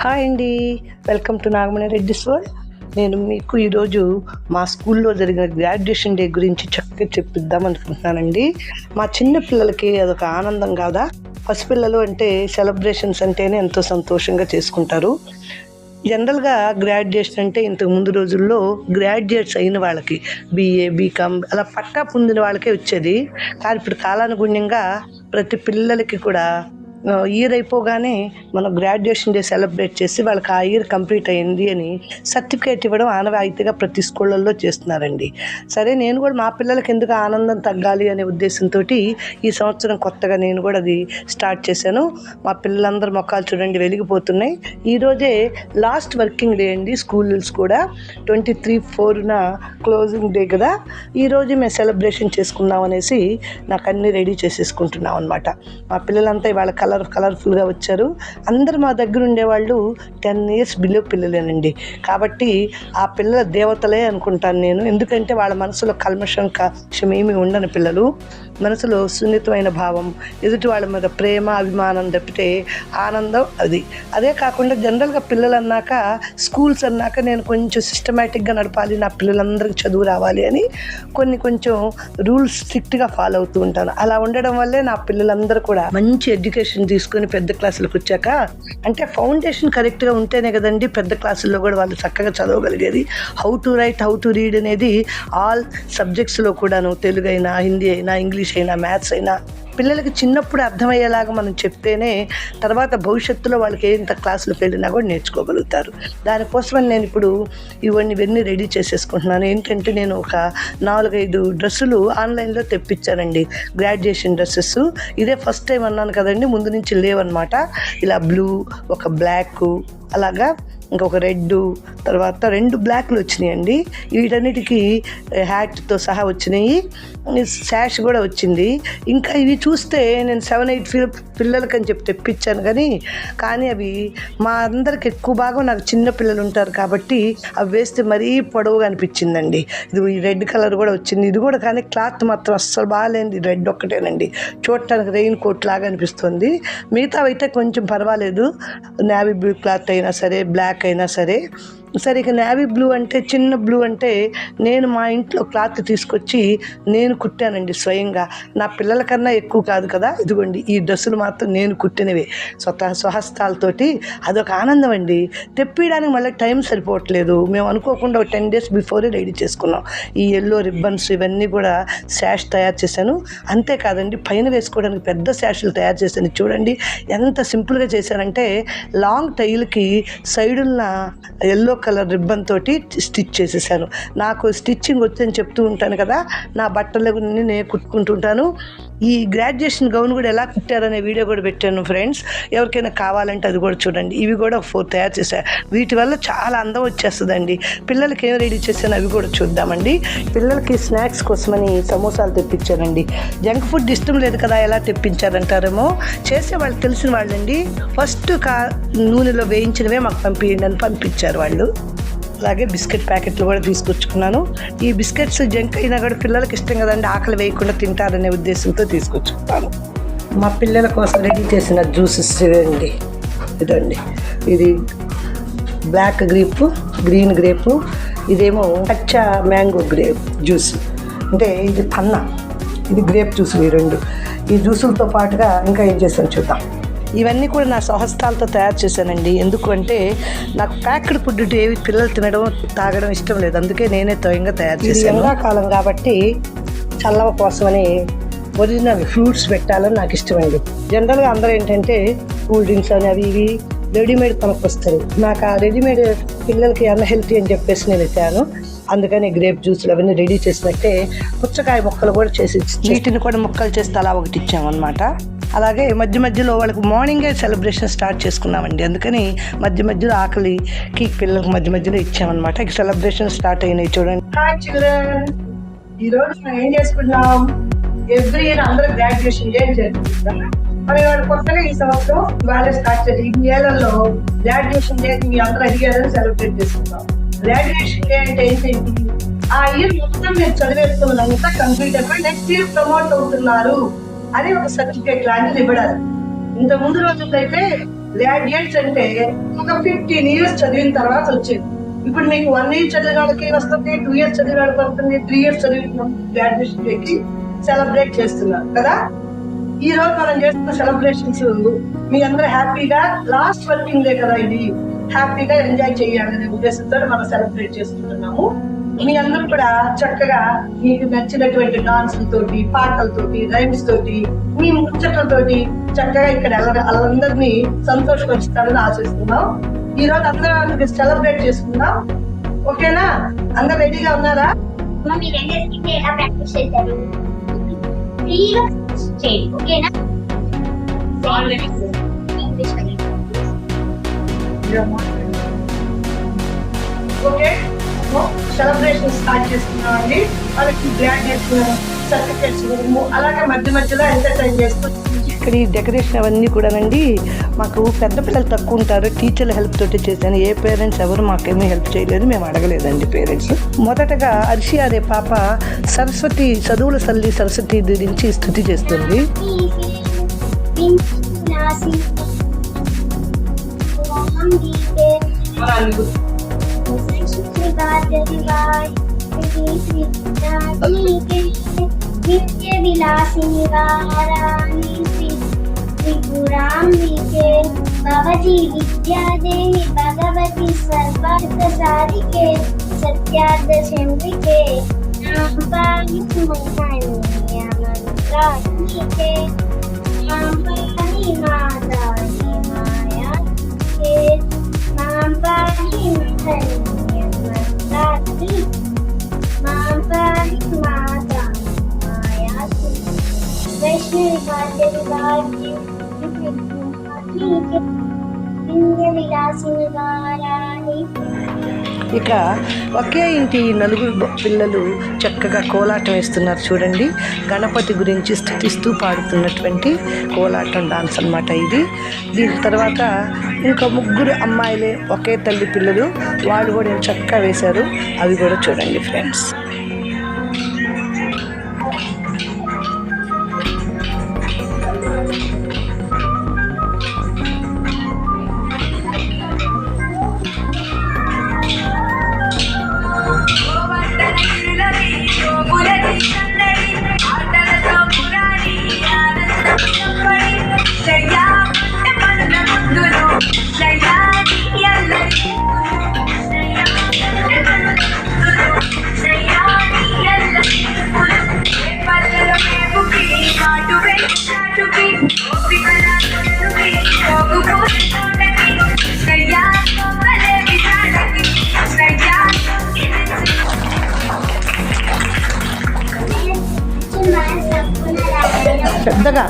Hi అండి, welcome to Nagamani Reddy's world. నేను మీకు ఈరోజు మా స్కూల్లో జరిగిన గ్రాడ్యుయేషన్ డే గురించి చక్కగా చెప్పిద్దాం అనుకుంటున్నానండి. మా చిన్న పిల్లలకి అదొక ఆనందం కాదా. పసిపిల్లలు అంటే సెలబ్రేషన్స్ అంటేనే ఎంతో సంతోషంగా చేసుకుంటారు. జనరల్గా గ్రాడ్యుయేషన్ అంటే ఇంతకు ముందు రోజుల్లో గ్రాడ్యుయేట్స్ అయిన వాళ్ళకి బీఏ బీకామ్ అలా పట్టా పొందిన వాళ్ళకే వచ్చేది. కానీ ఇప్పుడు కాలానుగుణ్యంగా ప్రతి పిల్లలకి కూడా ఇయర్ అయిపోగానే మనం గ్రాడ్యుయేషన్ డే సెలబ్రేట్ చేసి వాళ్ళకి ఆ ఇయర్ కంప్లీట్ అయింది అని సర్టిఫికేట్ ఇవ్వడం ఆనవాయితీగా ప్రతి స్కూళ్ళల్లో చేస్తున్నారండి. సరే, నేను కూడా మా పిల్లలకి ఎందుకు ఆనందం తగ్గాలి అనే ఉద్దేశంతో ఈ సంవత్సరం కొత్తగా నేను కూడా అది స్టార్ట్ చేశాను. మా పిల్లలందరూ మొక్కలు చూడండి వెలిగిపోతున్నాయి. ఈరోజే లాస్ట్ వర్కింగ్ డే అండి. స్కూల్స్ కూడా 23/4న క్లోజింగ్ డే కదా. ఈరోజు మేము సెలబ్రేషన్ చేసుకుందాం అనేసి నాకు అన్నీ రెడీ చేసేసుకుంటున్నాం అనమాట. మా పిల్లలంతా ఇవాళ కలర్ఫుల్గా వచ్చారు. అందరు మా దగ్గర ఉండేవాళ్ళు 10 years బిలో పిల్లలేనండి. కాబట్టి ఆ పిల్లల దేవతలే అనుకుంటాను నేను. ఎందుకంటే వాళ్ళ మనసులో కల్మషం ఏమీ ఉండని పిల్లలు. మనసులో సున్నితమైన భావం, ఎదుటి వాళ్ళ మీద ప్రేమ అభిమానం తప్పితే ఆనందం అది. అదే కాకుండా జనరల్గా పిల్లలు అన్నాక స్కూల్స్ అన్నాక నేను కొంచెం సిస్టమేటిక్గా నడపాలి, నా పిల్లలందరికీ చదువు రావాలి అని కొంచెం రూల్స్ స్ట్రిక్ట్గా ఫాలో అవుతూ ఉంటాను. అలా ఉండడం వల్లే నా పిల్లలందరూ కూడా మంచి ఎడ్యుకేషన్ తీసుకొని పెద్ద క్లాసులకు వచ్చాక, అంటే ఫౌండేషన్ కరెక్ట్గా ఉంటేనే కదండి పెద్ద క్లాసుల్లో కూడా వాళ్ళు చక్కగా చదవగలిగేది. How to write, how to read అనేది ఆల్ సబ్జెక్ట్స్లో కూడాను, తెలుగు అయినా హిందీ అయినా ఇంగ్లీష్ అయినా మ్యాథ్స్ అయినా పిల్లలకి చిన్నప్పుడు అర్థమయ్యేలాగా మనం చెప్తేనే తర్వాత భవిష్యత్తులో వాళ్ళకి ఎంత క్లాసులకు వెళ్ళినా కూడా నేర్చుకోగలుగుతారు. దానికోసమని నేను ఇప్పుడు ఇవన్నీ రెడీ చేసేసుకుంటున్నాను. ఏంటంటే నేను ఒక 4-5 డ్రెస్సులు ఆన్లైన్లో తెప్పించానండి, గ్రాడ్యుయేషన్ డ్రెస్సెస్. ఇదే ఫస్ట్ టైం అన్నాను కదండి, ముందు నుంచి లేవన్నమాట. ఇలా బ్లూ, ఒక బ్లాక్, అలాగా ఇంకొక రెడ్, తర్వాత 2 బ్లాక్లు వచ్చినాయండి. వీటన్నిటికీ హ్యాట్తో సహా వచ్చినాయి, శాష్ కూడా వచ్చింది. ఇంకా ఇవి చూస్తే నేను 7-8 పిల్లలకి అని చెప్పి తెప్పించాను కానీ అవి మా అందరికి ఎక్కువ భాగం నాకు చిన్న పిల్లలు ఉంటారు కాబట్టి అవి వేస్తే మరీ పొడవుగా అనిపించిందండి. ఇది ఈ రెడ్ కలర్ కూడా వచ్చింది. ఇది కూడా కానీ క్లాత్ మాత్రం అస్సలు బాగాలేంది, రెడ్ ఒక్కటేనండి. చూడటానికి రెయిన్ కోట్ లాగా అనిపిస్తుంది. మిగతా అయితే కొంచెం పర్వాలేదు, నేవీ బ్లూ క్లాత్ అయినా సరే, బ్లాక్ అయినా సరే. ఇక నేవీ బ్లూ అంటే, చిన్న బ్లూ అంటే నేను మా ఇంట్లో క్లాత్ తీసుకొచ్చి నేను కుట్టానండి స్వయంగా. నా పిల్లల కన్నా ఎక్కువ కాదు కదా. ఇదిగోండి ఈ డ్రెస్సులు మాత్రం నేను కుట్టినవే స్వహస్తాలతోటి. అదొక ఆనందం అండి. తెప్పియడానికి మళ్ళీ టైం సరిపోవట్లేదు. మేము అనుకోకుండా 10 days బిఫోరే రెడీ చేసుకున్నాం. ఈ ఎల్లో రిబ్బన్స్ ఇవన్నీ కూడా శాష్ తయారు చేశాను. అంతేకాదండి, పైన వేసుకోవడానికి పెద్ద శాషులు తయారు చేశాను. చూడండి ఎంత సింపుల్గా చేశానంటే, లాంగ్ టైల్కి సైడున్న ఎల్లో కలర్ రిబ్బన్ తోటి స్టిచ్ చేసేసాను. నాకు స్టిచ్చింగ్ వచ్చని చెప్తూ ఉంటాను కదా, నా బట్టలు నేను కుట్టుకుంటుంటాను. ఈ గ్రాడ్యుయేషన్ గౌన్ కూడా ఎలా కుట్టారనే వీడియో కూడా పెట్టాను ఫ్రెండ్స్. ఎవరికైనా కావాలంటే అది కూడా చూడండి. ఇవి కూడా 4 తయారు చేశాను. వీటి వల్ల చాలా అందం వచ్చేస్తుందండి. పిల్లలకి ఏం రెడీ చేశాను అవి కూడా చూద్దామండి. పిల్లలకి స్నాక్స్ కోసమని సమోసాలు తెప్పించానండి. జంక్ ఫుడ్ ఇష్టం లేదు కదా, ఎలా తెప్పించారంటారేమో. చేసే వాళ్ళు తెలిసిన వాళ్ళండి. ఫస్ట్ నూనెలో వేయించినవే మాకు పంపించండి అని పంపించారు వాళ్ళు. అలాగే బిస్కెట్ ప్యాకెట్లు కూడా తీసుకొచ్చుకున్నాను. ఈ బిస్కెట్స్ జంక్ అయినా కూడా పిల్లలకి ఇష్టం కదండి, ఆకలి వేయకుండా తింటారనే ఉద్దేశంతో తీసుకొచ్చుకున్నాను. మా పిల్లల కోసం రెడీ చేసిన జ్యూసెస్ ఇదండి. ఇది బ్లాక్ గ్రేప్, గ్రీన్ గ్రేపు, ఇదేమో పచ్చ మ్యాంగో గ్రేప్ జ్యూస్. అంటే ఇది పన్నా, ఇది గ్రేప్ జ్యూస్. ఈ 2 ఈ జ్యూసులతో పాటుగా ఇంకా ఏం చేశాను చూద్దాం. ఇవన్నీ కూడా నా స్వహస్తాలతో తయారు చేశానండి. ఎందుకంటే నాకు ప్యాక్డ్ ఫుడ్ ఏవి పిల్లలు తినడం తాగడం ఇష్టం లేదు. అందుకే నేనే స్వయంగా తయారు చేశాను. ఎండాకాలం కాబట్టి చల్లవ కోసమని ఒరిజినల్ ఫ్రూట్స్ పెట్టాలని నాకు ఇష్టమైంది. జనరల్గా అందరూ ఏంటంటే కూల్ డ్రింక్స్ అని అవి ఇవి రెడీమేడ్ కొనుక్కొస్తారు. నాకు ఆ రెడీమేడ్ పిల్లలకి అన్హెల్తీ అని చెప్పేసి నేను ఎత్తాను. అందుకని గ్రేప్ జ్యూస్లు అవన్నీ రెడీ చేసినట్టే పుచ్చకాయ ముక్కలు కూడా చేసి, వీటిని కూడా ముక్కలు చేస్తే అలా ఒకటి ఇచ్చామన్నమాట. అలాగే మధ్యలో వాళ్ళకి మార్నింగే సెలబ్రేషన్ స్టార్ట్ చేసుకున్నామండి. అందుకని మధ్యలో ఆకలికి పిల్లలకు మధ్యలో ఇచ్చామన్నమాట. ఇక సెలబ్రేషన్ స్టార్ట్ అయినాయి చూడండి. హాయ్ చిల్డ్రన్, ఈరోజు మనం ఏం చేసుకుంటున్నాం? ఎవ్రీ ఇయర్ అందరూ గ్రాడ్యుయేషన్ డే చేసుకుంటాం. మరి వాళ్ళు కొత్తగా ఈ సంవత్సరం వాళ్ళే స్టార్ట్ చేసి ఈ ఏళ్లలో గ్రాడ్యుయేషన్ డే మీ అందరూ అడిగారని సెలబ్రేట్ చేసుకుంటాం. గ్రాడ్యుయేషన్ డే అంటే ఏంటి? ఆ ఇయర్ మొత్తం మీరు చదివేస్తున్నంతా కంప్లీట్ అయిపోయి నెక్స్ట్ ఇయర్ ప్రమోట్ అవుతున్నారు అని ఒక సర్టిఫికేట్ లాంటిది ఇవ్వడాలి. ఇంత ముందు రోజుల్లో అయితే గ్రాడ్యుయేట్స్ అంటే ఒక 15 years చదివిన తర్వాత వచ్చేది. ఇప్పుడు మీకు 1 year చదివిన వాళ్ళకి వస్తుంది, 2 years చదివిన వాళ్ళకి వస్తుంది, 3 years చదివిన గ్రాడ్యుయేషన్ డేకి సెలబ్రేట్ చేస్తున్నారు కదా. ఈ రోజు మనం చేస్తున్న సెలబ్రేషన్స్ మీ అందరూ హ్యాపీగా లాస్ట్ వర్కింగ్ డే కదా, ఇది హ్యాపీగా ఎంజాయ్ చేయాలనే ఉద్దేశంతో మనం సెలబ్రేట్ చేసుకుంటున్నాము. మీ అందరూ కూడా చక్కగా మీకు నచ్చినటువంటి డాన్సులతోటి, పాటలతోటి, రైమ్స్ తోటి, మీ ముచ్చట్లతోటి చక్కగా ఇక్కడ వాళ్ళందరినీ సంతోషపరుస్తారని ఆశిస్తున్నాం. ఈ రోజు అందరూ సెలబ్రేట్ చేసుకుందాం. ఓకేనా? అందరు రెడీగా ఉన్నారా? ఓకే, సెలబ్రేషన్ స్టార్ట్ చేసుకున్నామండి. వాళ్ళకి గ్రాడ్యుయేషన్ సర్టిఫికేట్స్ అలాగే మధ్య మధ్యలో ఎంటర్టైన్ చేస్తూ ఇక్కడ ఈ డెకరేషన్ అవన్నీ కూడానండి. మాకు పెద్ద పిల్లలు తక్కువ ఉంటారు, టీచర్ల హెల్ప్ తోటి చేశాను. ఏ పేరెంట్స్ ఎవరు మాకేమీ హెల్ప్ చేయలేదు, మేము అడగలేదండి పేరెంట్స్. మొదటగా అర్షి అనే పాప సరస్వతి చదువుల తల్లి సరస్వతి గురించి స్తుతి చేస్తుంది. నిత్య విలాసిని వారాణి త్రిపురాంబికే భవతి విద్యాదేవి భగవతి సర్వార్థ సాధికే సత్యార్థ చంద్రికే నాంపాని మంత్రాత్మికే నాంపాని మాతాని మాయాకే నాంపాని మంత్రాత్మి నాంపాని మాతా ఇక ఒకే ఇంటి నలుగురు పిల్లలు చక్కగా కోలాటం వేస్తున్నారు చూడండి. గణపతి గురించి స్తుతిస్తూ పాడుతున్నటువంటి కోలాటం డాన్స్ అన్నమాట ఇది. దీని తర్వాత ఇంకా ముగ్గురు అమ్మాయిలే ఒకే తల్లి పిల్లలు, వాళ్ళు కూడా చక్కగా వేశారు. అవి కూడా చూడండి ఫ్రెండ్స్. పెద్దగా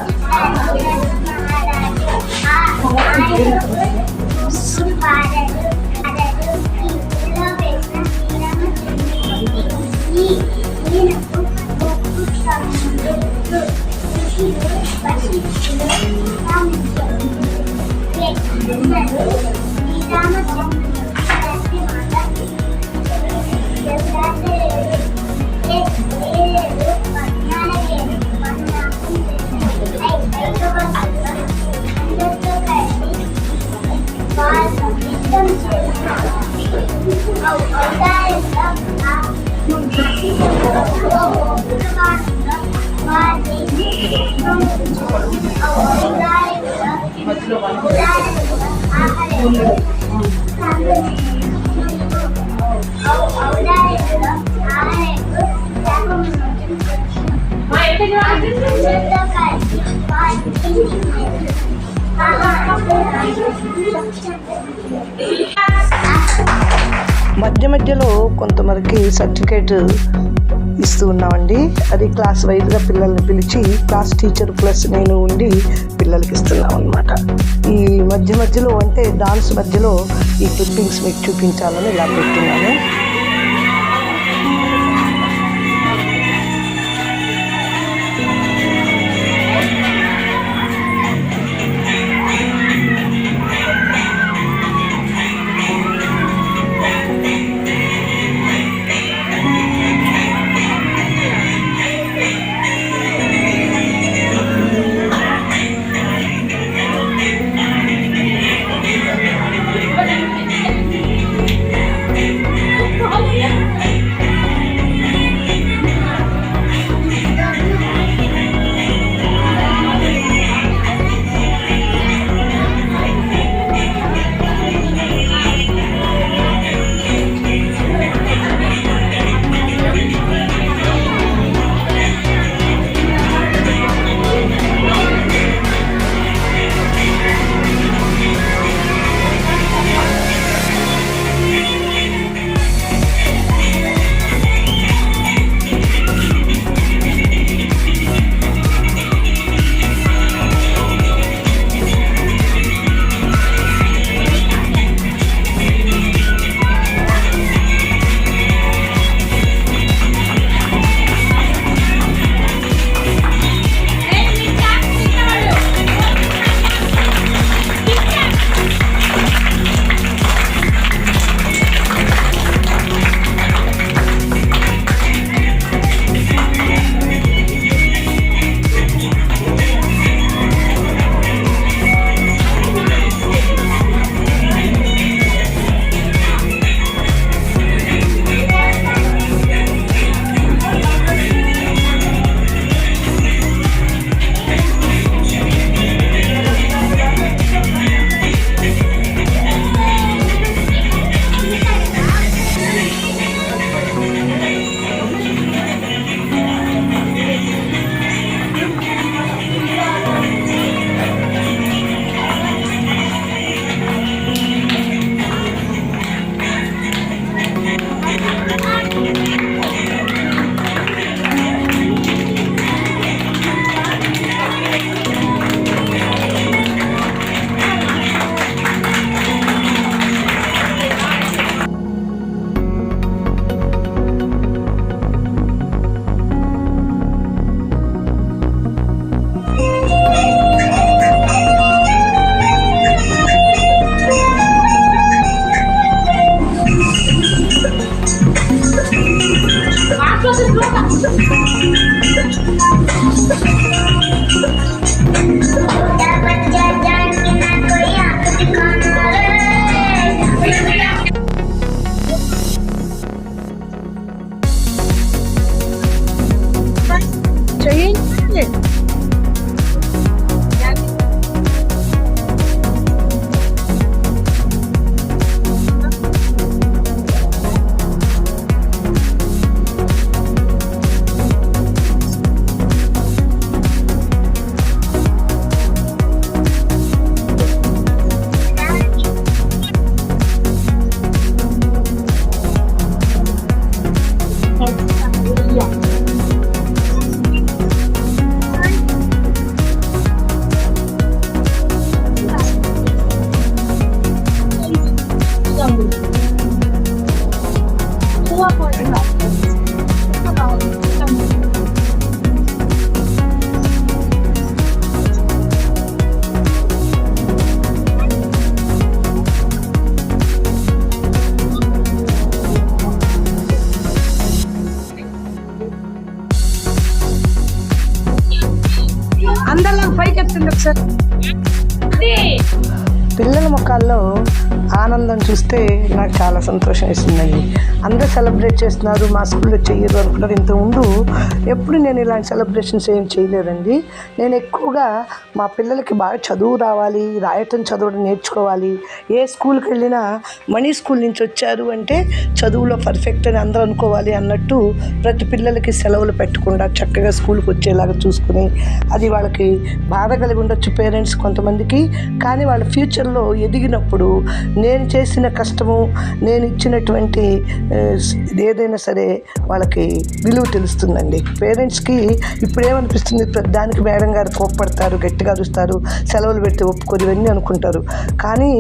మధ్య మధ్యలో కొంతమందికి సర్టిఫికేట్ ఇస్తూ ఉన్నామండి. అది క్లాస్ వైజ్గా పిల్లల్ని పిలిచి క్లాస్ టీచర్ ప్లస్ నేను ఉండి పిల్లలకి ఇస్తున్నాం అనమాట. ఈ మధ్య మధ్యలో అంటే డాన్స్ మధ్యలో ఈ క్లిప్పింగ్స్ మీకు చూపించాలని ఇలా పెట్టున్నాను. పిల్లల ముఖాల్లో ఆనందం చూస్తే నాకు చాలా సంతోషం వేసిందండి. అందరూ సెలబ్రేట్ చేస్తున్నారు, మా స్కూల్లో చెయ్యరు అనుకున్నారు. ఇంతకుముందు ఎప్పుడు నేను ఇలాంటి సెలబ్రేషన్స్ ఏం చేయలేదండి. నేను ఎక్కువగా మా పిల్లలకి బాగా చదువు రావాలి, రాయటం చదవడం నేర్చుకోవాలి. ఏ స్కూల్కి వెళ్ళినా మనీ స్కూల్ నుంచి వచ్చారు అంటే చదువులో పర్ఫెక్ట్ అని అందరూ అనుకోవాలి అన్నట్టు ప్రతి పిల్లలకి సెలవులు పెట్టకుండా చక్కగా స్కూల్కి వచ్చేలాగా చూసుకుని, అది వాళ్ళకి బాధ కలిగి ఉండొచ్చు పేరెంట్స్ కొంతమందికి, కానీ వాళ్ళ ఫ్యూచర్లో ఎదిగినప్పుడు నేను చేసిన కష్టము, నేను ఇచ్చినటువంటి ఏదైనా సరే వాళ్ళకి విలువ తెలుస్తుందండి. పేరెంట్స్కి ఇప్పుడు ఏమనిపిస్తుంది, దానికి మేడం గారు కోప్పడతారు, గట్టిగా అరుస్తారు, సెలవులు పెడితే ఒప్పుకోరు, ఇవన్నీ అనుకుంటారు. కానీ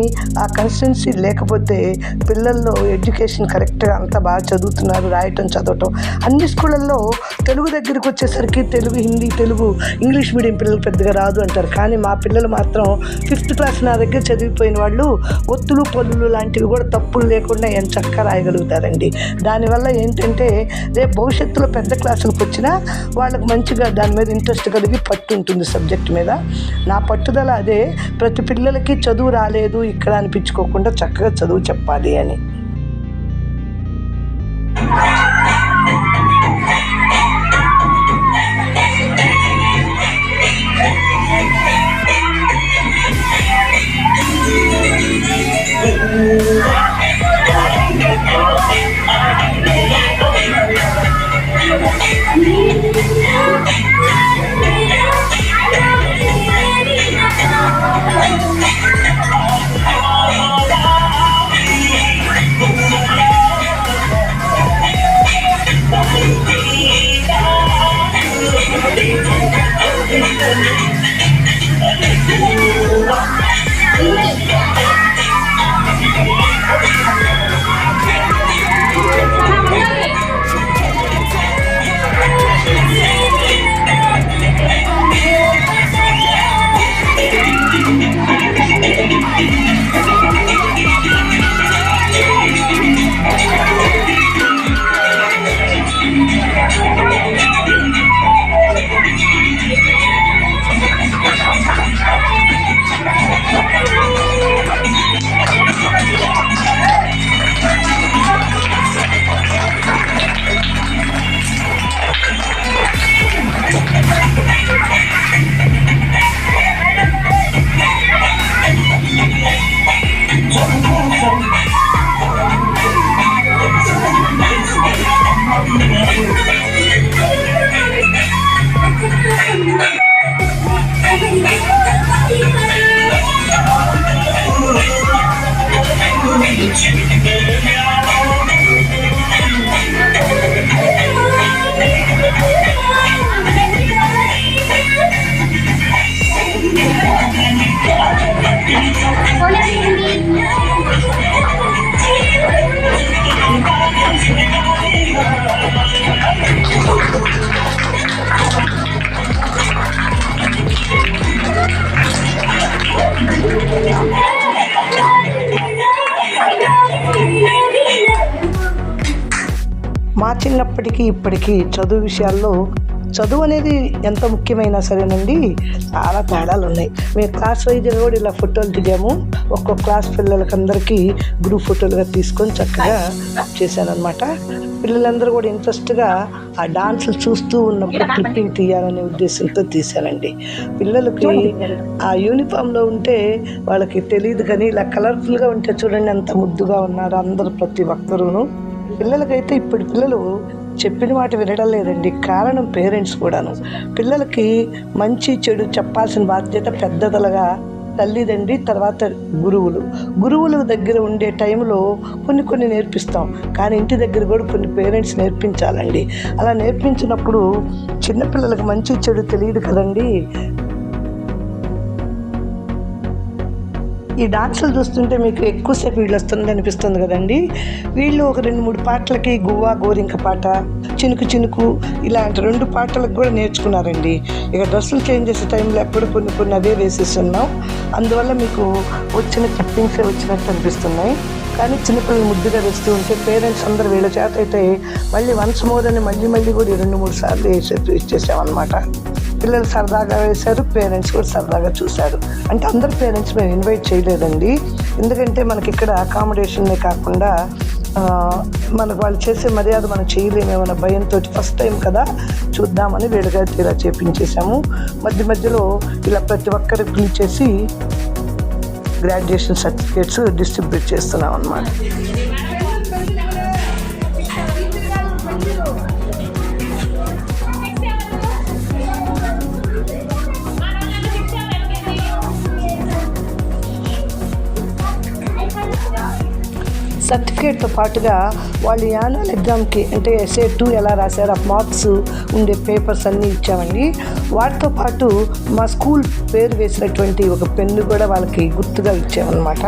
ఆ కన్సిస్టెన్సీ లేకపోతే పిల్లల్లో ఎడ్యుకేషన్ కరెక్ట్గా అంతా బాగా చదువుతున్నారు, రాయటం చదవటం. అన్ని స్కూళ్ళల్లో తెలుగు దగ్గరికి వచ్చేసరికి తెలుగు, హిందీ, తెలుగు, ఇంగ్లీష్ మీడియం పిల్లలు పెద్దగా రాదు అంటారు. కానీ మా పిల్లలు మాత్రం 5th క్లాస్ నా దగ్గర చదివిపోయిన వాళ్ళు ఒత్తులు పనులు లాంటివి కూడా తప్పులు లేకుండా ఎంత చక్కగా రాయగలుగుతారండి. దానివల్ల ఏంటంటే రేపు భవిష్యత్తులో పెద్ద క్లాసులకు వచ్చినా వాళ్ళకి మంచిగా దాని మీద ఇంట్రెస్ట్ కలిగి పట్టు ఉంటుంది సబ్జెక్ట్ మీద. నా పట్టుదల అదే, ప్రతి పిల్లలకి చదువు రాలేదు ఇక్కడ అనిపించుకోకుండా చక్కగా చదువు చెప్పాలి అని. మా చిన్నప్పటికీ ఇప్పటికీ చదువు విషయాల్లో చదువు అనేది ఎంత ముఖ్యమైనా సరేనండి, చాలా తేడాలు ఉన్నాయి. మేము క్లాస్ వైజ్గా కూడా ఇలా ఫోటోలు దిగాము. ఒక్కొక్క క్లాస్ పిల్లలకి అందరికీ గ్రూప్ ఫోటోలుగా తీసుకొని చక్కగా చేశానమాట. పిల్లలందరూ కూడా ఇంట్రెస్ట్గా ఆ డాన్సులు చూస్తూ ఉన్నప్పుడు క్లిప్పింగ్ తీయాలనే ఉద్దేశంతో తీశానండి. పిల్లలకి ఆ యూనిఫామ్లో ఉంటే వాళ్ళకి తెలియదు, కానీ ఇలా కలర్ఫుల్గా ఉంటే చూడండి ఎంత ముద్దుగా ఉన్నారు అందరూ, ప్రతి ఒక్కరూను. పిల్లలకైతే ఇప్పుడు పిల్లలు చెప్పిన మాట వినడం లేదండి. కారణం పేరెంట్స్ కూడాను. పిల్లలకి మంచి చెడు చెప్పాల్సిన బాధ్యత పెద్దదలుగా తల్లిదండ్రి, తర్వాత గురువుల దగ్గర ఉండే టైంలో కొన్ని నేర్పిస్తాం, కానీ ఇంటి దగ్గర కూడా కొన్ని పేరెంట్స్ నేర్పించాలండి. అలా నేర్పించినప్పుడు చిన్నపిల్లలకు మంచి చెడు తెలియదు కదండి. ఈ డాన్సులు చూస్తుంటే మీకు ఎక్కువసేపు వీళ్ళు వస్తుంది అనిపిస్తుంది కదండి. వీళ్ళు ఒక 2-3 పాటలకి గువ్వా గోరింక పాట, చినుకు చినుకు ఇలాంటి 2 పాటలకు కూడా నేర్చుకున్నారండి. ఇక డ్రెస్సులు చేంజ్ చేసే టైంలో ఎప్పుడు కొన్ని అదే వేసేస్తున్నాం. అందువల్ల మీకు వచ్చిన క్లిప్పింగ్సే వచ్చినట్టు అనిపిస్తున్నాయి. కానీ చిన్నపిల్లలు ముద్దుగా వేస్తూ ఉంటే పేరెంట్స్ అందరూ వీళ్ళ చేత అయితే మళ్ళీ వన్స్ మోర్ అని మళ్ళీ కూడా 2-3 సార్లు ఇచ్చేసామన్నమాట. పిల్లలు సరదాగా వేశారు, పేరెంట్స్ కూడా సరదాగా చూశారు. అంటే అందరు పేరెంట్స్ మేము ఇన్వైట్ చేయలేదండి, ఎందుకంటే మనకి ఇక్కడ అకామిడేషన్నే కాకుండా మనకు వాళ్ళు చేసే మర్యాద మనం చేయలేమేమన్న భయంతో ఫస్ట్ టైం కదా చూద్దామని వేడిగా తీరా చేపించేసాము. మధ్య మధ్యలో ఇలా ప్రతి ఒక్కరికి పిలిచేసి గ్రాడ్యుయేషన్ సర్టిఫికేట్స్ డిస్ట్రిబ్యూట్ చేస్తున్నాం అన్నమాట. సర్టిఫికేట్తో పాటుగా వాళ్ళు యాన్యువల్ ఎగ్జామ్కి అంటే essay 2 ఎలా రాశారు ఆ మార్క్స్ ఉండే పేపర్స్ అన్నీ ఇచ్చామండి. వాటితో పాటు మా స్కూల్ పేరు వేసినటువంటి ఒక పెన్ను కూడా వాళ్ళకి గుర్తుగా ఇచ్చామన్నమాట.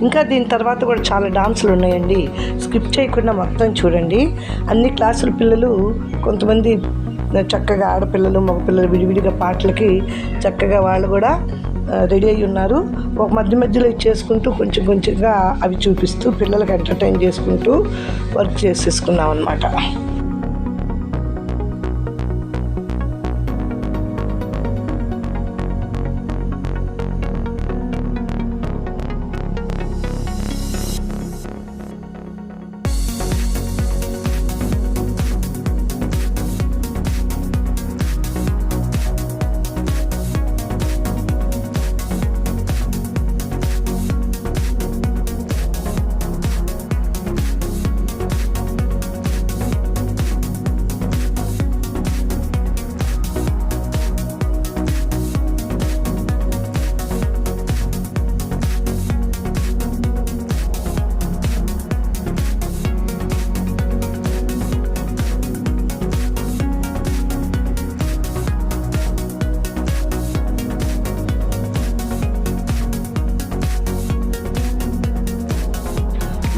ఇంకా దీని తర్వాత కూడా చాలా డాన్సులు ఉన్నాయండి, స్కిప్ చేయకుండా మొత్తం చూడండి. అన్ని క్లాసుల పిల్లలు, కొంతమంది చక్కగా ఆడపిల్లలు మగపిల్లలు విడివిడిగా పాటలకి చక్కగా వాళ్ళు కూడా రెడీ అయ్యి ఉన్నారు. ఒక మధ్య మధ్యలో చేసుకుంటూ కొంచెం కొంచెంగా అవి చూపిస్తూ పిల్లలకి ఎంటర్టైన్ చేసుకుంటూ వర్క్ చేసేసుకున్నాం అన్నమాట.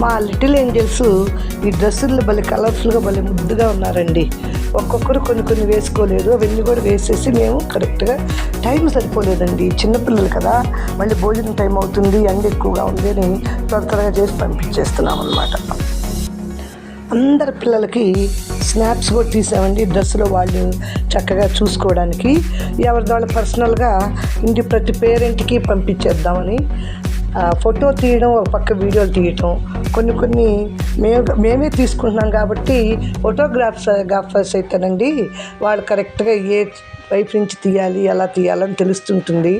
మా లిటిల్ ఏంజల్స్ ఈ డ్రెస్సుల్లో భలే కలర్ఫుల్గా భలే ముద్దుగా ఉన్నారండి. ఒక్కొక్కరు కొన్ని వేసుకోలేదు, అవన్నీ కూడా వేసేసి మేము కరెక్ట్గా టైం సరిపోలేదండి, చిన్నపిల్లలు కదా, మళ్ళీ భోజనం టైం అవుతుంది, ఎండ ఎక్కువగా ఉంది అని త్వరగా చేసి పంపించేస్తున్నాం అన్నమాట. అందరి పిల్లలకి స్నాప్స్ కూడా తీసామండి, డ్రెస్సులో వాళ్ళు చక్కగా చూసుకోవడానికి. ఎవరి వాళ్ళ పర్సనల్గా ఇంటి ప్రతి పేరెంట్కి పంపించేద్దామని ఫోటో తీయడం, ఒక పక్క వీడియోలు తీయటం, కొన్ని మేమే తీసుకుంటున్నాం కాబట్టి ఫోటోగ్రాఫర్స్ అయితేనండి వాళ్ళు కరెక్ట్గా ఏ వైపు నుంచి తీయాలి ఎలా తీయాలని తెలుస్తుంటుంది.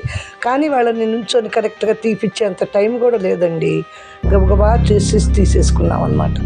కానీ వాళ్ళని నుంచొని కరెక్ట్గా తీపిచ్చేంత టైం కూడా లేదండి, గబగబా తీసేసుకున్నాం అన్నమాట.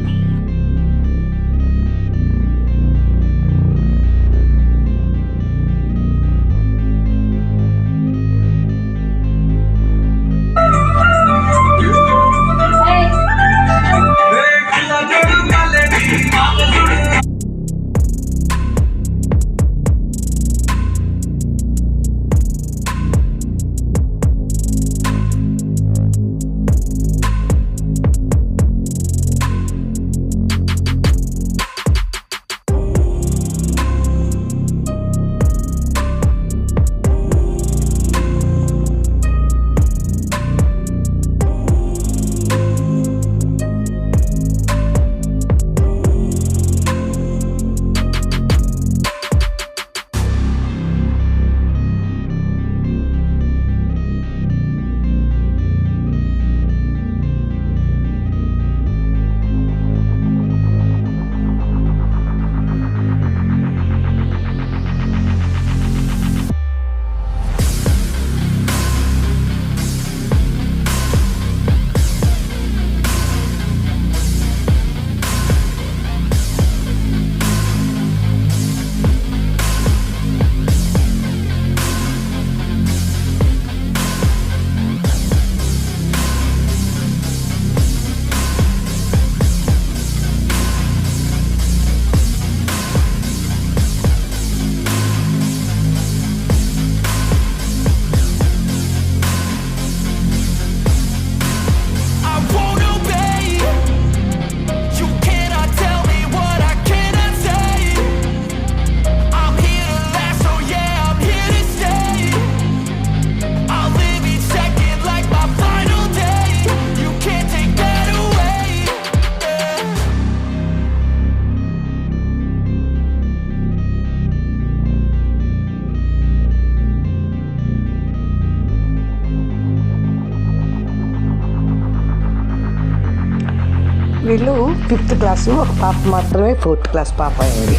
వీళ్ళు 5th క్లాసు, ఒక పాప మాత్రమే 4th క్లాస్ పాప అయింది.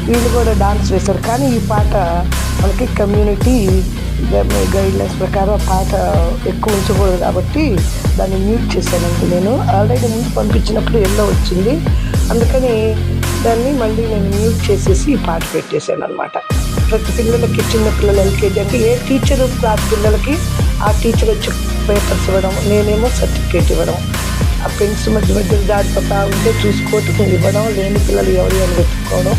వీళ్ళు కూడా డాన్స్ వేశారు. కానీ ఈ పాట మనకి కమ్యూనిటీ గైడ్లైన్స్ ప్రకారం పాట ఎక్కువ ఉంచకూడదు కాబట్టి దాన్ని మ్యూట్ చేశానండి. నేను ఆల్రెడీ ముందు పంపించినప్పుడు ఎల్లో వచ్చింది, అందుకని దాన్ని మళ్ళీ నేను మ్యూట్ చేసేసి ఈ పాట పెట్టేశాను అనమాట. ప్రతి పిల్లలకి, చిన్న పిల్లలు ఎల్కేజీ అంటే ఏ టీచరు క్లాస్ పిల్లలకి ఆ టీచర్ వచ్చి పేపర్స్ ఇవ్వడం, నేనేమో సర్టిఫికేట్ ఇవ్వడం, ఆ పెన్స్ మధ్య మధ్యలో దాటిపోతా ఉంటే చూసుకోవటం ఇవ్వడం, లేని పిల్లలు ఎవరు అని వెతుక్కోవడం.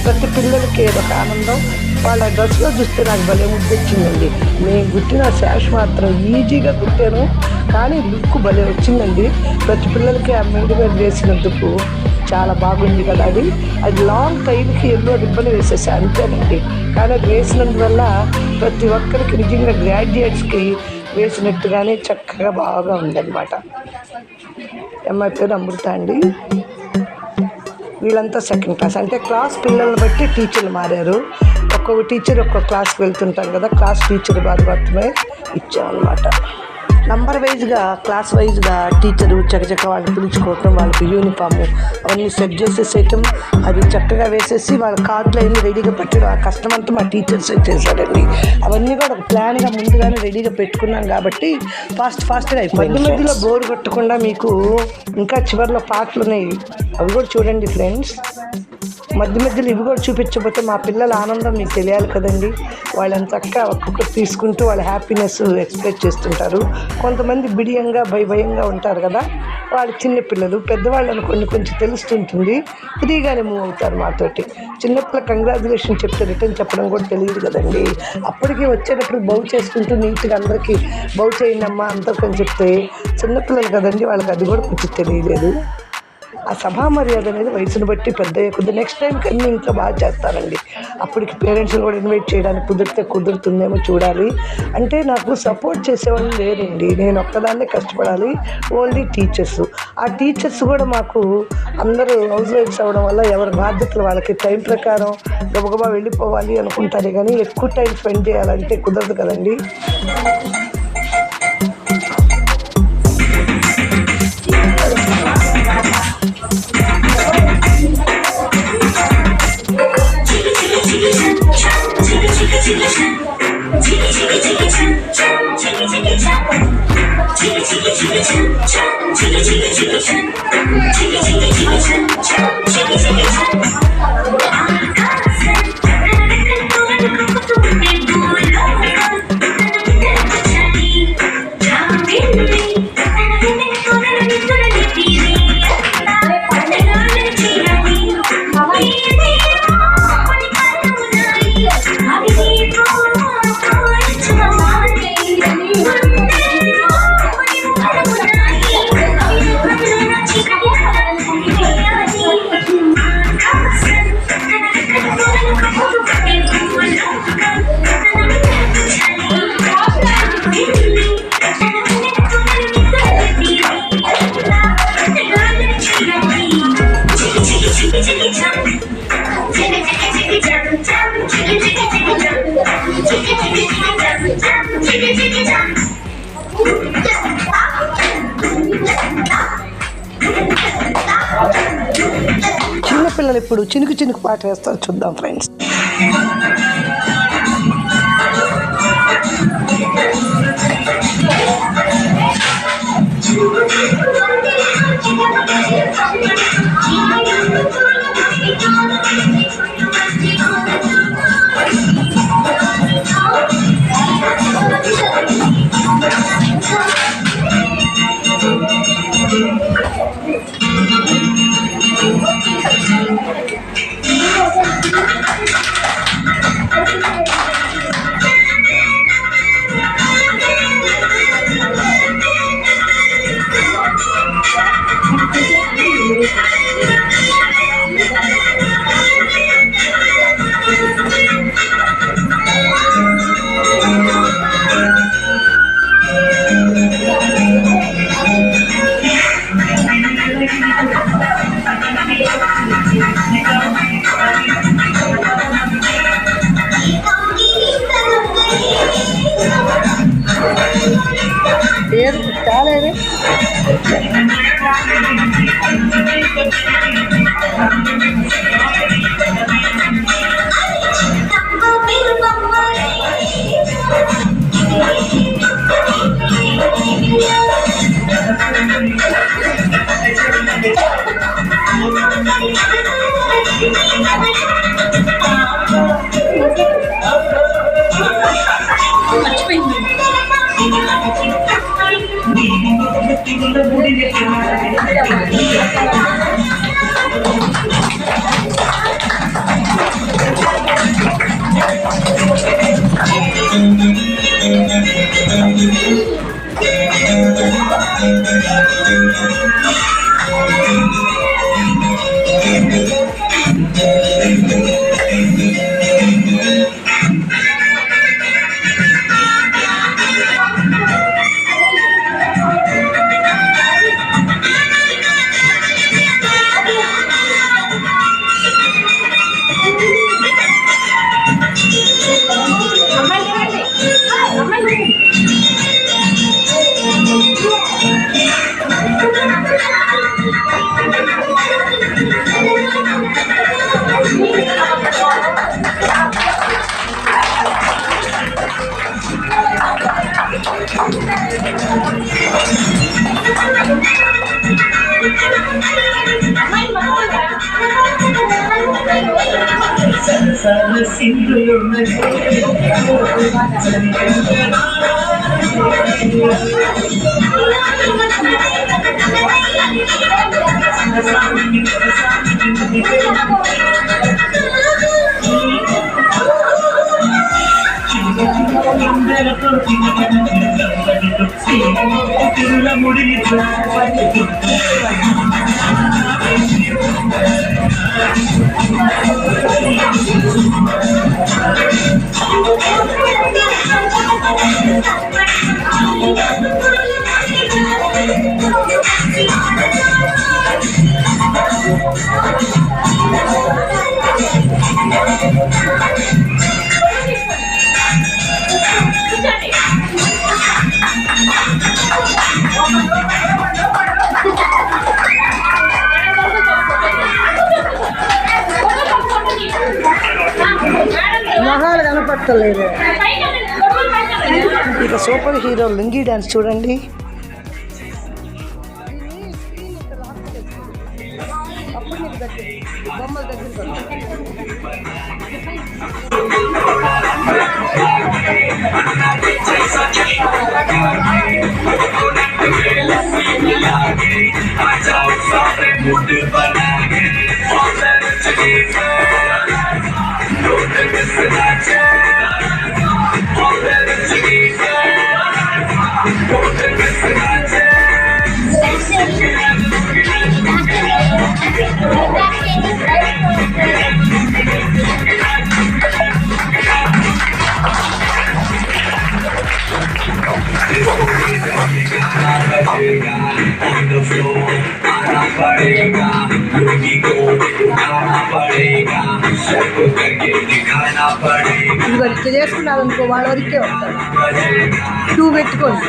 ప్రతి పిల్లలకి ఏదొక ఆనందం. వాళ్ళ డ్రెస్లో చూస్తే నాకు భలే ముద్దొచ్చిందండి. నేను కుట్టిన శాష్ మాత్రం ఈజీగా కుట్టాను, కానీ లుక్ భలే వచ్చిందండి. ప్రతి పిల్లలకి ఆ మేడి మీద వేసినందుకు చాలా బాగుంది కదా. అది లాంగ్ టైంకి ఎల్లో రిబ్బన్ వేసేసా అంతేనండి. కానీ అది వేసినందువల్ల ప్రతి ఒక్కరికి నిజంగా గ్రాడ్యుయేట్స్కి వేసినట్టుగానే చక్కగా బాగా ఉందన్నమాట. అమ్మాయి పేరు అమృత అండి. వీళ్ళంతా 2nd క్లాస్. అంటే క్లాస్ పిల్లల్ని బట్టి టీచర్లు మారారు. ఒక్కొక్క టీచర్ ఒక్కొక్క క్లాస్కి వెళ్తుంటాం కదా, క్లాస్ టీచర్ మాత్రమే ఇచ్చామన్నమాట. నంబర్ వైజ్గా, క్లాస్ వైజ్గా టీచరు చకచక్క వాళ్ళని పిలుచుకోవటం, వాళ్ళకి యూనిఫాము అవన్నీ సెట్ చేసేసేయటం, అవి చక్కగా వేసేసి వాళ్ళ కార్డులు అన్నీ రెడీగా పెట్టడం. ఆ కష్టం అంతా మా టీచర్స్ చేశారండి. అవన్నీ కూడా ఒక ప్లాన్గా ముందుగానే రెడీగా పెట్టుకున్నాం కాబట్టి ఫాస్ట్గా అయిపోయింది. మధ్యలో బోర్ కొట్టకుండా మీకు ఇంకా చివరిలో పాటలు ఉన్నాయి, అవి కూడా చూడండి ఫ్రెండ్స్. మధ్యలో ఇవి కూడా చూపించకపోతే మా పిల్లల ఆనందం మీకు తెలియాలి కదండి. వాళ్ళని చక్కగా ఒక్కొక్కటి తీసుకుంటూ వాళ్ళ హ్యాపీనెస్ ఎక్స్ప్రెస్ చేస్తుంటారు. కొంతమంది బిడియంగా భయంగా ఉంటారు కదా, వాళ్ళు చిన్నపిల్లలు. పెద్దవాళ్ళని కొంచెం తెలుస్తుంటుంది, ఫ్రీగానే మూవ్ అవుతారు మాతోటి. చిన్నపిల్ల కంగ్రాచులేషన్ చెప్తే రిటర్న్ చెప్పడం కూడా తెలియదు కదండి. అప్పటికి వచ్చేటప్పుడు బౌ చేసుకుంటూ నీట్గా అందరికీ బౌ చేయండి అమ్మా అందరికని చెప్తే చిన్నపిల్లలు కదండి, వాళ్ళకి అది కూడా కొంచెం తెలియలేదు. ఆ సభా మర్యాద అనేది వయసును బట్టి పెద్ద కొద్ది నెక్స్ట్ టైం కన్నీ ఇంకా బాగా చేస్తారండి. అప్పటికి పేరెంట్స్ని కూడా ఇన్వైట్ చేయడానికి కుదురుతుందేమో చూడాలి. అంటే నాకు సపోర్ట్ చేసేవాళ్ళు లేరండి, నేను ఒక్కదాన్నే కష్టపడాలి. Only teachers. ఆ టీచర్స్ కూడా మాకు అందరూ హౌస్ వైఫ్స్ అవ్వడం వల్ల ఎవరి బాధ్యతలు వాళ్ళకి టైం ప్రకారం గబగబా వెళ్ళిపోవాలి అనుకుంటారే కానీ ఎక్కువ టైం స్పెండ్ చేయాలంటే కుదరదు కదండి. చిన్నపిల్లలు ఇప్పుడు చినుకు పాట వేస్తారు, చూద్దాం ఫ్రెండ్స్. లేదు చాలేదే. మొహాలు కనపట్టలేదు. ఇక సూపర్ హీరో లుంగీ డాన్స్ చూడండి. ఇవన్నీ చేసుకున్నావు అనుకో, వాళ్ళ వరకే వస్తారు. 2 పెట్టుకోండి.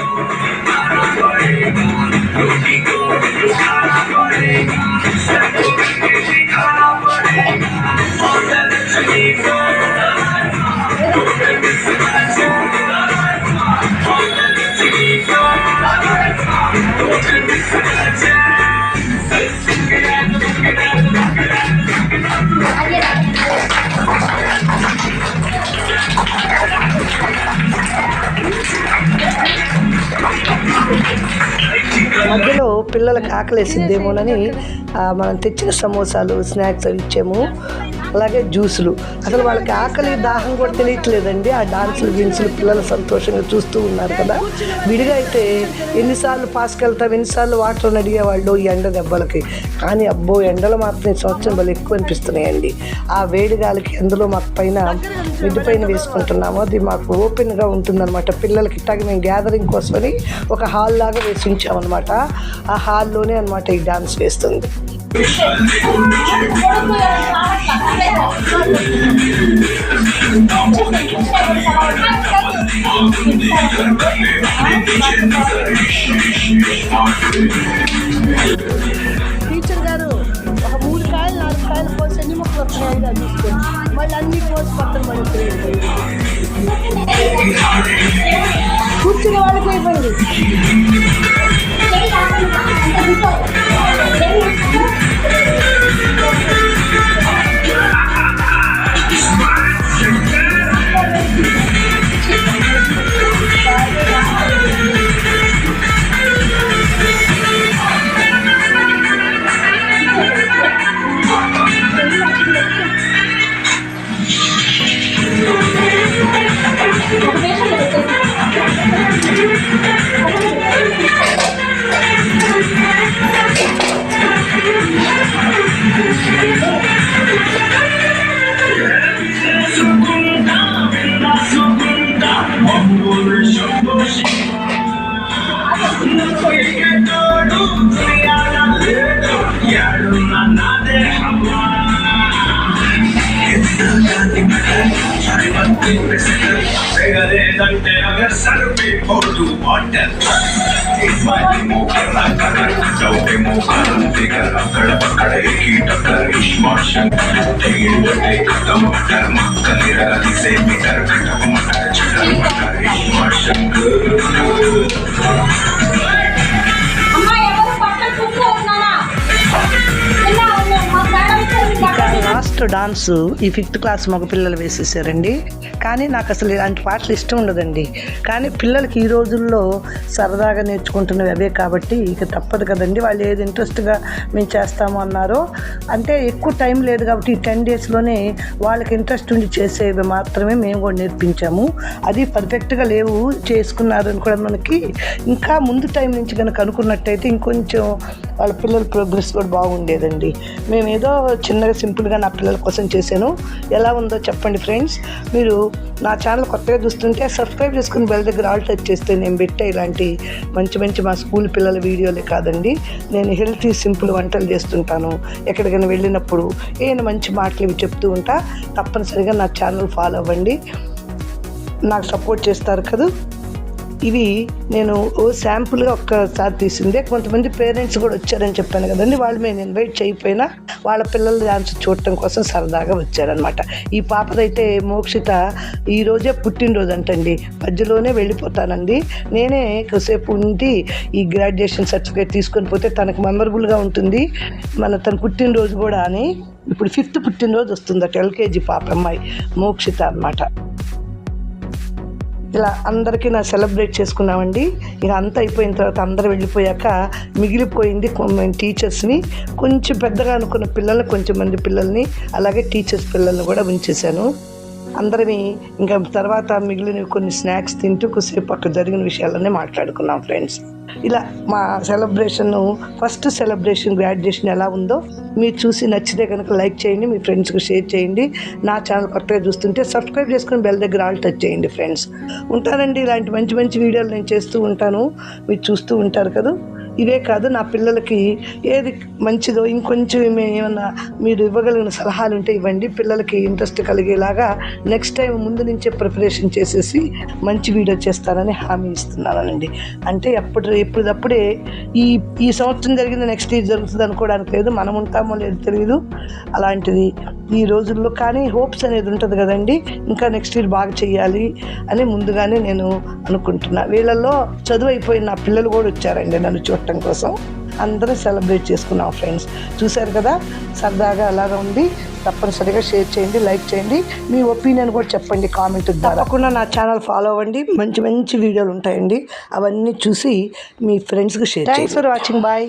మధ్యలో పిల్లలకు ఆకలేసిద్దేమోనని మనం తెచ్చిన సమోసాలు స్నాక్స్ అవి ఇచ్చాము, అలాగే జ్యూసులు. అసలు వాళ్ళకి ఆకలి దాహం కూడా తెలియట్లేదండి. ఆ డాన్సులు గిన్సులు పిల్లలు సంతోషంగా చూస్తూ ఉన్నారు కదా. విడిగా అయితే ఎన్నిసార్లు పాస్కి వెళ్తాం, ఎన్నిసార్లు వాటర్ అడిగేవాళ్ళు ఈ ఎండ దెబ్బలకి. కానీ అబ్బో ఎండలు మాత్రం ఈ సంవత్సరం వాళ్ళు ఎక్కువ అనిపిస్తున్నాయండి. ఆ వేడిగాలికి అందులో మాకు పైన మిద్ది పైన వేసుకుంటున్నాము. అది మాకు ఓపెన్గా ఉంటుందన్నమాట. పిల్లలకి ఇట్టాగే మేము గ్యాదరింగ్ కోసమని ఒక హాల్ లాగా వేసి ఉంచామన్నమాట. ఆ హాల్లోనే అనమాట ఈ డాన్స్ వేస్తుంది. టీచర్ గారు ఒక 3 కాయలు 4 కాయలు కోసి ఎన్ని మొక్కలు వస్తున్నాయో అది తీసుకోండి, మళ్ళీ అన్ని కోసి పక్కన పడుతుంది. కూర్చుని వాళ్ళకి అయిపోయింది. अगर सर पे फोटो वाटर इस्माइली मुकर्रा कर चौके मुकर्रम दिगर अकड़ पकड़ की टक्कर इश्मा शंकर तेल बटे खत्म कर मक्कर रगती से मिटर खत्म मटर चटर मटर इश्मा शंकर అమ్మా ఎవరు పక్కన కూర్చోన్నానా లాస్ట్ డాన్స్ ఈ 5th క్లాస్ మగ పిల్లలు వేసేసారండి. కానీ నాకు అసలు ఇలాంటి పాటలు ఇష్టం ఉండదండి. కానీ పిల్లలకి ఈ రోజుల్లో సరదాగా నేర్చుకుంటున్నవి అవే కాబట్టి ఇక తప్పదు కదండి. వాళ్ళు ఏది ఇంట్రెస్ట్గా మేము చేస్తాము అన్నారో, అంటే ఎక్కువ టైం లేదు కాబట్టి ఈ 10 డేస్లోనే వాళ్ళకి ఇంట్రెస్ట్ ఉండి చేసేవి మాత్రమే మేము కూడా నేర్పించాము. అది పర్ఫెక్ట్గా లేవు చేసుకున్నారు అని కూడా మనకి ఇంకా ముందు టైం నుంచి కనుక అనుకున్నట్టయితే ఇంకొంచెం వాళ్ళ పిల్లల ప్రోగ్రెస్ కూడా బాగుండేదండి. మేము ఏదో చిన్నగా సింపుల్గా నా పిల్లల కోసం చేశాను. ఎలా ఉందో చెప్పండి ఫ్రెండ్స్. మీరు నా ఛానల్ కొత్తగా చూస్తుంటే సబ్స్క్రైబ్ చేసుకుని బెల్ దగ్గర ఆల్ టచ్ చేస్తే నేను పెట్టే ఇలాంటి మంచి మంచి మా స్కూల్ పిల్లల వీడియోలే కాదండి, నేను హెల్తీ సింపుల్ వంటలు చేస్తుంటాను. ఎక్కడికైనా వెళ్ళినప్పుడు ఏమైనా మంచి మాటలు ఇవి చెప్తూ ఉంటా. తప్పనిసరిగా నా ఛానల్ ఫాలో అవ్వండి, నాకు సపోర్ట్ చేస్తారు కదా. ఇవి నేను శాంపుల్గా ఒక్కసారి తీసిందే. కొంతమంది పేరెంట్స్ కూడా వచ్చారని చెప్పాను కదండి, వాళ్ళు మేము ఇన్వైట్ చేయకపోయినా వాళ్ళ పిల్లల డాన్స్ చూడటం కోసం సరదాగా వచ్చారనమాట. ఈ పాపదైతే మోక్షిత ఈరోజే పుట్టినరోజు అంటండి, మధ్యలోనే వెళ్ళిపోతానండి. నేనే కొద్దిసేపు ఉండి ఈ గ్రాడ్యుయేషన్ సర్టిఫికేట్ తీసుకొని పోతే తనకు మెమరబుల్గా ఉంటుంది. తన పుట్టినరోజు కూడా అని ఇప్పుడు 5th పుట్టినరోజు వస్తుందట. LKG పాప అమ్మాయి మోక్షిత అన్నమాట. ఇలా అందరికీ నా సెలబ్రేట్ చేసుకున్నామండి. ఇక అంతా అయిపోయిన తర్వాత అందరూ వెళ్ళిపోయాక మిగిలిపోయింది టీచర్స్ని, కొంచెం పెద్దగా అనుకున్న పిల్లల్ని, కొంచెం మంది పిల్లల్ని, అలాగే టీచర్స్ పిల్లల్ని కూడా ఉంచేశాను. అందరినీ ఇంకా తర్వాత మిగిలిన కొన్ని స్నాక్స్ తింటూ కొద్దిసేపు అక్కడ జరిగిన విషయాలన్నీ మాట్లాడుకున్నాం ఫ్రెండ్స్. ఇలా మా ఫస్ట్ సెలబ్రేషన్ గ్రాడ్యుయేషన్ ఎలా ఉందో మీరు చూసి నచ్చితే కనుక లైక్ చేయండి, మీ ఫ్రెండ్స్కి షేర్ చేయండి. నా ఛానల్ కొత్తగా చూస్తుంటే సబ్స్క్రైబ్ చేసుకుని బెల్ దగ్గర ఆల్ టచ్ చేయండి ఫ్రెండ్స్. ఉంటానండి, ఇలాంటి మంచి మంచి వీడియోలు నేను చేస్తూ ఉంటాను, మీరు చూస్తూ ఉంటారు కదా. ఇవే కాదు, నా పిల్లలకి ఏది మంచిదో ఇంకొంచెం ఏమన్నా మీరు ఇవ్వగలిగిన సలహాలు ఉంటే ఇవ్వండి. పిల్లలకి ఇంట్రెస్ట్ కలిగేలాగా నెక్స్ట్ టైం ముందు నుంచే ప్రిపరేషన్ చేసేసి మంచి వీడియో చేస్తానని హామీ ఇస్తున్నానండి. అంటే ఎప్పుడప్పుడే ఈ సంవత్సరం జరిగింది నెక్స్ట్ ఇయర్ జరుగుతుంది అనుకోవడానికి లేదు, మనం ఉంటామో లేదో తెలియదు. అలాంటిది ఈ రోజుల్లో కానీ హోప్స్ అనేది ఉంటుంది కదండి, ఇంకా నెక్స్ట్ ఇయర్ బాగా చెయ్యాలి అని ముందుగానే నేను అనుకుంటున్నా. వీళ్ళల్లో చదువు అయిపోయిన నా పిల్లలు కూడా వచ్చారండి నన్ను చూడటం కోసం. అందరూ సెలబ్రేట్ చేసుకున్నాం ఫ్రెండ్స్. చూశారు కదా, సరదాగా అలాగా ఉంది. తప్పనిసరిగా షేర్ చేయండి, లైక్ చేయండి, మీ ఒపీనియన్ కూడా చెప్పండి కామెంట్ ద్వారా. తప్పకుండా నా ఛానల్ ఫాలో అవ్వండి, మంచి మంచి వీడియోలు ఉంటాయండి, అవన్నీ చూసి మీ ఫ్రెండ్స్కి షేర్ చేయండి. Thanks for watching, bye.